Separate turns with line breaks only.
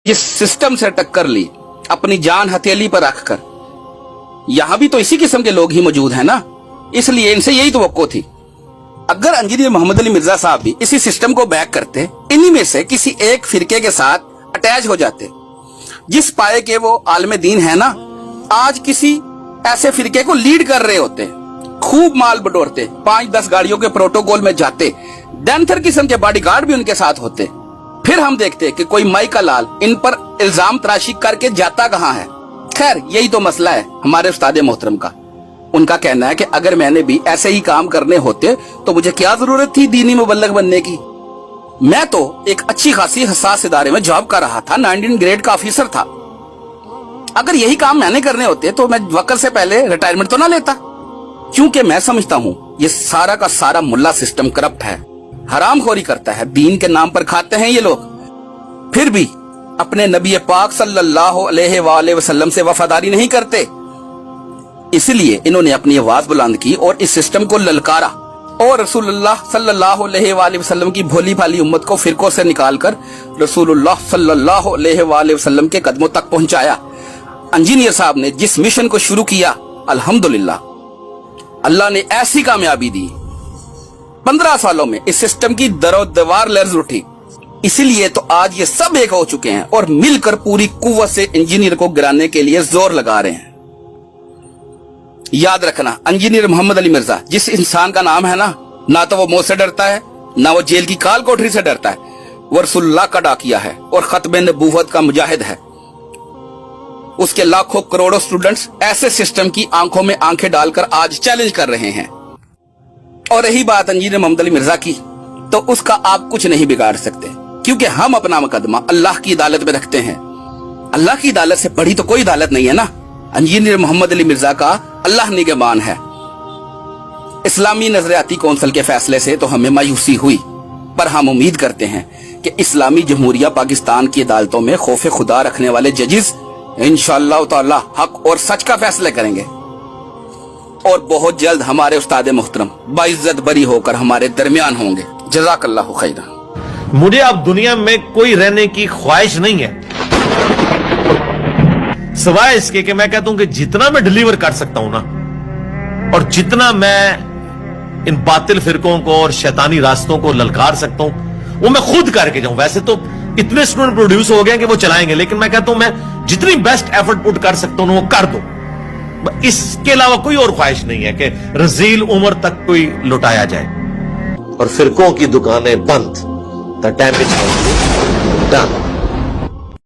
जिस सिस्टम से टक्कर ली अपनी जान हथेली पर रखकर, यहां भी तो इसी किस्म के लोग ही मौजूद हैं ना, इसलिए इनसे यही तवक्को थी। अगर इंजीनियर मोहम्मद अली मिर्जा साहब भी इसी सिस्टम को बैक करते, इन्हीं में से किसी एक फिरके के साथ अटैच हो जाते, जिस पाए के वो आलम दीन है ना, आज किसी ऐसे फिरके को लीड कर रहे होते, खूब माल बटोरते, 5-10 गाड़ियों के प्रोटोकॉल में जाते, डेंथर किस्म के बॉडीगार्ड भी उनके साथ होते, फिर हम देखते कि कोई माई का लाल इन पर इल्जाम तराशी करके जाता कहां है। खैर यही तो मसला है हमारे उस्ताद मोहतरम का। उनका कहना है कि अगर मैंने भी ऐसे ही काम करने होते तो मुझे क्या जरूरत थी दीनी मुबल्लिग बनने की। मैं तो एक अच्छी खासी हसास इदारे में जॉब कर रहा था, 19 ग्रेड का ऑफिसर था। अगर यही काम मैंने करने होते तो मैं वक्त से पहले रिटायरमेंट तो ना लेता। क्योंकि मैं समझता हूं ये सारा का सारा मुल्ला सिस्टम करप्ट है, हरामखोरी करता है, दीन के नाम पर खाते हैं ये लोग, फिर भी अपने नबी पाक सल्लल्लाहु अलैहि वसल्लम से वफादारी नहीं करते। इसलिए इन्होंने अपनी आवाज बुलंद की और इस सिस्टम को ललकारा और रसूलुल्लाह सल्लल्लाहु अलैहि वसल्लम की भोली भाली उम्मत को फिरकों से निकालकर रसूलुल्लाह सल्लल्लाहु अलैहि वसल्लम के कदमों तक पहुंचाया। इंजीनियर साहब ने जिस मिशन को शुरू किया, अल्हम्दुलिल्लाह अल्लाह ने ऐसी कामयाबी दी, 15 सालों में इस सिस्टम की दरो दीवार लर्ज उठी। इसीलिए तो आज ये सब एक हो चुके हैं और मिलकर पूरी कुव्वत से इंजीनियर को गिराने के लिए जोर लगा रहे हैं। याद रखना, इंजीनियर मोहम्मद अली मिर्जा जिस इंसान का नाम है ना तो वो मौत से डरता है, ना वो जेल की काल कोठरी से डरता है, वो रसूलुल्लाह का डाकिया है और खत्मे नबूवत का मुजाहिद है। उसके लाखों करोड़ों स्टूडेंट्स ऐसे सिस्टम की आंखों में आंखें डालकर आज चैलेंज कर रहे हैं। और रही बात इंजीनियर मोहम्मद अली मिर्जा की, तो उसका आप कुछ नहीं बिगाड़ सकते, क्योंकि हम अपना मुकदमा अल्लाह की अदालत में रखते हैं। अल्लाह की अदालत से बड़ी तो कोई अदालत नहीं है ना। इंजीनियर मोहम्मद अली मिर्जा का अल्लाह निगहबान है। इस्लामी नजरियाती कौंसिल के फैसले से तो हमें मायूसी हुई, पर हम उम्मीद करते हैं कि इस्लामी जमहूरिया पाकिस्तान की अदालतों में खौफ खुदा रखने वाले जजेस इंशाअल्लाह ताला हक और सच का फैसला करेंगे और बहुत जल्द हमारे उस्ताद मोहतरम बाइज्जत बरी होकर हमारे दरमियान होंगे। जज़ाकल्लाहु खैरा।
मुझे अब दुनिया में कोई रहने की ख्वाहिश नहीं है, सिवाय इसके कि मैं कहता हूं कि जितना मैं डिलीवर कर सकता हूं ना, और जितना मैं इन बातिल फिरकों को और शैतानी रास्तों को ललकार सकता हूं, वो मैं खुद करके जाऊं। वैसे तो इतने स्टूडेंट प्रोड्यूस हो गए कि वो चलाएंगे, लेकिन मैं कहता हूं मैं जितनी बेस्ट एफर्ट पुट कर सकता हूं वो कर दो। इसके अलावा कोई और ख्वाहिश नहीं है कि रजील उम्र तक कोई लुटाया जाए। और फिरकों की दुकानें बंद, द डैमेज डन।